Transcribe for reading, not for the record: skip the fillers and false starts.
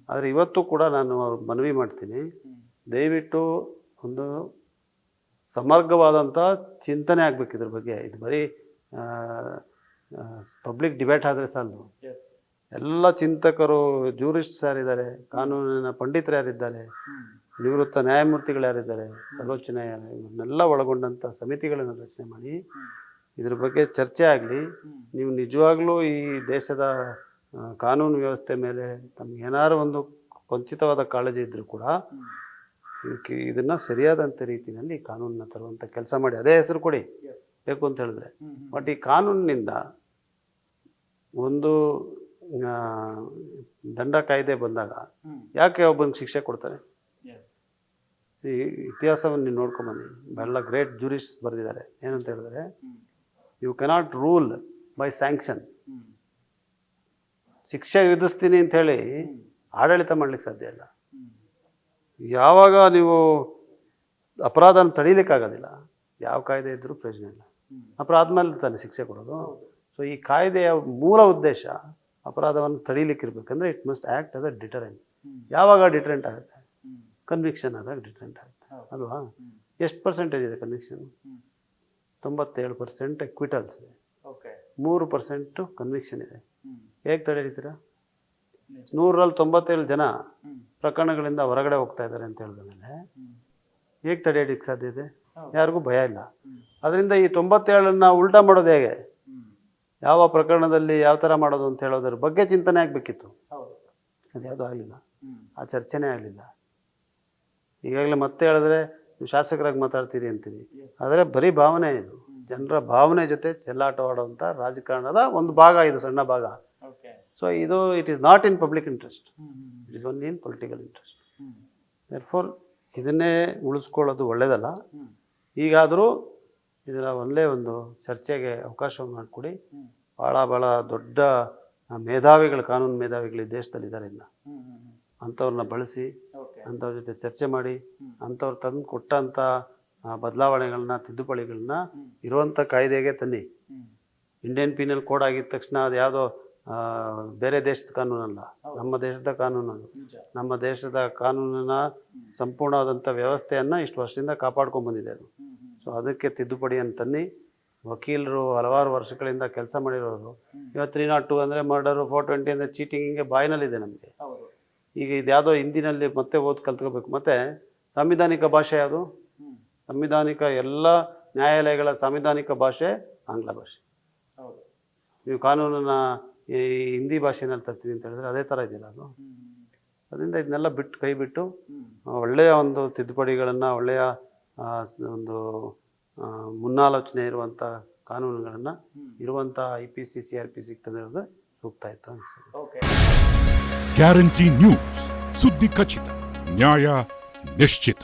ಆದರೆ ಇವತ್ತು ಕೂಡ ನಾನು ಮನವಿ ಮಾಡ್ತೀನಿ, ದಯವಿಟ್ಟು ಒಂದು ಸಮಗ್ರವಾದಂಥ ಚಿಂತನೆ ಆಗಬೇಕು ಇದ್ರ ಬಗ್ಗೆ. ಇದು ಬರೀ ಪಬ್ಲಿಕ್ ಡಿಬೇಟ್ ಆದರೆ ಸಾಲದು. ಎಲ್ಲ ಚಿಂತಕರು, ಜೂರಿಸ್ಟ್ಸ್ ಯಾರಿದ್ದಾರೆ, ಕಾನೂನಿನ ಪಂಡಿತರು ಯಾರಿದ್ದಾರೆ, ನಿವೃತ್ತ ನ್ಯಾಯಮೂರ್ತಿಗಳು ಯಾರಿದ್ದಾರೆ, ಸರ್ವೋಚ್ಚ ನ್ಯಾಯಾಲಯ, ಇವನ್ನೆಲ್ಲ ಒಳಗೊಂಡಂಥ ಸಮಿತಿಗಳನ್ನು ರಚನೆ ಮಾಡಿ ಇದ್ರ ಬಗ್ಗೆ ಚರ್ಚೆ ಆಗಲಿ. ನೀವು ನಿಜವಾಗ್ಲೂ ಈ ದೇಶದ ಕಾನೂನು ವ್ಯವಸ್ಥೆ ಮೇಲೆ ತಮ್ಗೆ ಏನಾದ್ರು ಒಂದು ಕೊಂಚಿತವಾದ ಕಾಳಜಿ ಇದ್ದರೂ ಕೂಡ ಇದನ್ನು ಸರಿಯಾದಂಥ ರೀತಿಯಲ್ಲಿ ಕಾನೂನನ್ನ ತರುವಂಥ ಕೆಲಸ ಮಾಡಿ. ಅದೇ ಹೆಸರು ಕೊಡಿ ಬೇಕು ಅಂತ ಹೇಳಿದ್ರೆ. ಬಟ್ ಈ ಕಾನೂನಿನಿಂದ ಒಂದು ದಂಡ ಕಾಯ್ದೆ ಬಂದಾಗ ಯಾಕೆ ಒಬ್ಬನಿಗೆ ಶಿಕ್ಷೆ ಕೊಡ್ತಾರೆ? ಈ ಇತಿಹಾಸವನ್ನು ನೀವು ನೋಡ್ಕೊಂಬನ್ನಿ. ಎಲ್ಲ ಗ್ರೇಟ್ ಜೂರಿಸ್ಟ್ಸ್ ಬರೆದಿದ್ದಾರೆ. ಏನಂತ ಹೇಳಿದ್ರೆ, you cannot rule by sanction. ಶಿಕ್ಷೆ ವಿಧಿಸ್ತೀನಿ ಅಂಥೇಳಿ ಆಡಳಿತ ಮಾಡ್ಲಿಕ್ಕೆ ಸಾಧ್ಯ ಇಲ್ಲ. ಯಾವಾಗ ನೀವು ಅಪರಾಧನ ತಡೀಲಿಕ್ಕಾಗೋದಿಲ್ಲ, ಯಾವ ಕಾಯ್ದೆ ಇದ್ದರೂ ಪ್ರಯೋಜನ ಇಲ್ಲ. ಅಪರಾಧ ಮೇಲೆ ತಾನೆ ಶಿಕ್ಷೆ ಕೊಡೋದು. ಸೊ ಈ ಕಾಯ್ದೆಯ ಮೂಲ ಉದ್ದೇಶ ಅಪರಾಧವನ್ನು ತಡೀಲಿಕ್ಕಿರ್ಬೇಕಂದ್ರೆ it must act as a deterrent. ಯಾವಾಗ ಡಿಟರೆಂಟ್ ಆಗುತ್ತೆ? ಕನ್ವಿಕ್ಷನ್ ಆದಾಗ ಡಿಟರೆಂಟ್ ಆಗುತ್ತೆ ಅಲ್ವಾ? ಎಷ್ಟು ಪರ್ಸೆಂಟೇಜ್ ಇದೆ ಕನ್ವಿಕ್ಷನ್? 97% ಎಕ್ವಿಟಲ್ಸ್ ಇದೆ, 3% ಕನ್ವಿಕ್ಷನ್ ಇದೆ. ಹೇಗೆ ತಡೆ ಹಿಡಿತೀರಾ? 100ರಲ್ಲಿ 97 ಜನ ಪ್ರಕರಣಗಳಿಂದ ಹೊರಗಡೆ ಹೋಗ್ತಾ ಇದ್ದಾರೆ ಅಂತ ಹೇಳಿದ ಮೇಲೆ ಹೇಗೆ ತಡೆ ಹಿಡಿಯಕ್ಕೆ ಸಾಧ್ಯ ಇದೆ? ಯಾರಿಗೂ ಭಯ ಇಲ್ಲ. ಅದರಿಂದ ಈ 97ನ್ನ ಉಲ್ಟಾ ಮಾಡೋದು ಹೇಗೆ, ಯಾವ ಪ್ರಕರಣದಲ್ಲಿ ಯಾವ ಥರ ಮಾಡೋದು ಅಂತ ಹೇಳೋದ್ರ ಬಗ್ಗೆ ಚಿಂತನೆ ಆಗಬೇಕಿತ್ತು. ಅದ್ಯಾವುದೂ ಆಗಲಿಲ್ಲ, ಆ ಚರ್ಚೆನೇ ಆಗಲಿಲ್ಲ. ಈಗಾಗಲೇ ಮತ್ತೆ ಹೇಳಿದ್ರೆ ನೀವು ಶಾಸಕರಾಗಿ ಮಾತಾಡ್ತೀರಿ ಅಂತೀರಿ, ಆದರೆ ಬರೀ ಭಾವನೆ ಇದು. ಜನರ ಭಾವನೆ ಜೊತೆ ಚೆಲ್ಲಾಟವಾಡುವಂಥ ರಾಜಕಾರಣದ ಒಂದು ಭಾಗ ಇದು, ಸಣ್ಣ ಭಾಗ. ಸೊ ಇದು it is not in public interest, it is only in political interest. Therefore ಇದನ್ನೇ ಉಳಿಸ್ಕೊಳ್ಳೋದು ಒಳ್ಳೆಯದಲ್ಲ. ಈಗಾದರೂ ಇದರ ಒಳ್ಳೆಯ ಒಂದು ಚರ್ಚೆಗೆ ಅವಕಾಶವನ್ನು ಮಾಡಿಕೊಡಿ. ಭಾಳ ದೊಡ್ಡ ಮೇಧಾವಿಗಳು, ಕಾನೂನು ಮೇಧಾವಿಗಳು ಈ ದೇಶದಲ್ಲಿದ್ದಾರೆ. ಇನ್ನು ಅಂಥವ್ರನ್ನ ಬಳಸಿ, ಅಂಥವ್ರ ಜೊತೆ ಚರ್ಚೆ ಮಾಡಿ, ಅಂಥವ್ರು ತಂದು ಕೊಟ್ಟಂಥ ಬದಲಾವಣೆಗಳನ್ನ, ತಿದ್ದುಪಡಿಗಳನ್ನ ಇರುವಂಥ ಕಾಯ್ದೆಗೆ ತನ್ನಿ. ಇಂಡಿಯನ್ ಪೀನಲ್ ಕೋಡ್ ಆಗಿದ ತಕ್ಷಣ ಅದು ಯಾವುದೋ ಬೇರೆ ದೇಶದ ಕಾನೂನಲ್ಲ, ನಮ್ಮ ದೇಶದ ಕಾನೂನು. ನಮ್ಮ ದೇಶದ ಕಾನೂನಿನ ಸಂಪೂರ್ಣವಾದಂಥ ವ್ಯವಸ್ಥೆಯನ್ನು ಇಷ್ಟು ವರ್ಷದಿಂದ ಕಾಪಾಡ್ಕೊಂಡು ಬಂದಿದೆ ಅದು. ಸೊ ಅದಕ್ಕೆ ತಿದ್ದುಪಡಿಯನ್ನು ತನ್ನಿ. ವಕೀಲರು ಹಲವಾರು ವರ್ಷಗಳಿಂದ ಕೆಲಸ ಮಾಡಿರೋರು ಇವತ್ತು 302 ಅಂದರೆ ಮರ್ಡರು, 420 ಅಂದರೆ ಚೀಟಿಂಗ್, ಹಿಂಗೆ ಬಾಯಿನಲ್ಲಿದೆ ನಮಗೆ. ಈಗ ಇದ್ಯಾವುದೋ ಹಿಂದಿನಲ್ಲಿ ಮತ್ತೆ ಕಲ್ತ್ಕೋಬೇಕು. ಮತ್ತು ಸಾಂವಿಧಾನಿಕ ಭಾಷೆ ಯಾವುದು? ಸಂವಿಧಾನಿಕ ಎಲ್ಲ ನ್ಯಾಯಾಲಯಗಳ ಸಾಂವಿಧಾನಿಕ ಭಾಷೆ ಆಂಗ್ಲ ಭಾಷೆ. ನೀವು ಕಾನೂನನ್ನು ಈ ಹಿಂದಿ ಭಾಷೆನಲ್ಲಿ ತರ್ತೀವಿ ಅಂತ ಹೇಳಿದ್ರೆ ಅದೇ ಥರ ಇದೆಯಲ್ಲ ಅದು. ಅದರಿಂದ ಇದನ್ನೆಲ್ಲ ಬಿಟ್ಟು, ಕೈ ಬಿಟ್ಟು ಒಳ್ಳೆಯ ಒಂದು ತಿದ್ದುಪಡಿಗಳನ್ನು, ಒಳ್ಳೆಯ ಒಂದು ಮುನ್ನಾಲೋಚನೆ ಇರುವಂಥ ಕಾನೂನುಗಳನ್ನು ಇರುವಂಥ IPC CRPC ತಂದಿರೋದು ಸೂಕ್ತ ಇತ್ತು ಅನಿಸ್ತದೆ. ಗ್ಯಾರಂಟಿ ನ್ಯೂಸ್, ಸುದ್ದಿ ಖಚಿತ, ನ್ಯಾಯ ನಿಶ್ಚಿತ.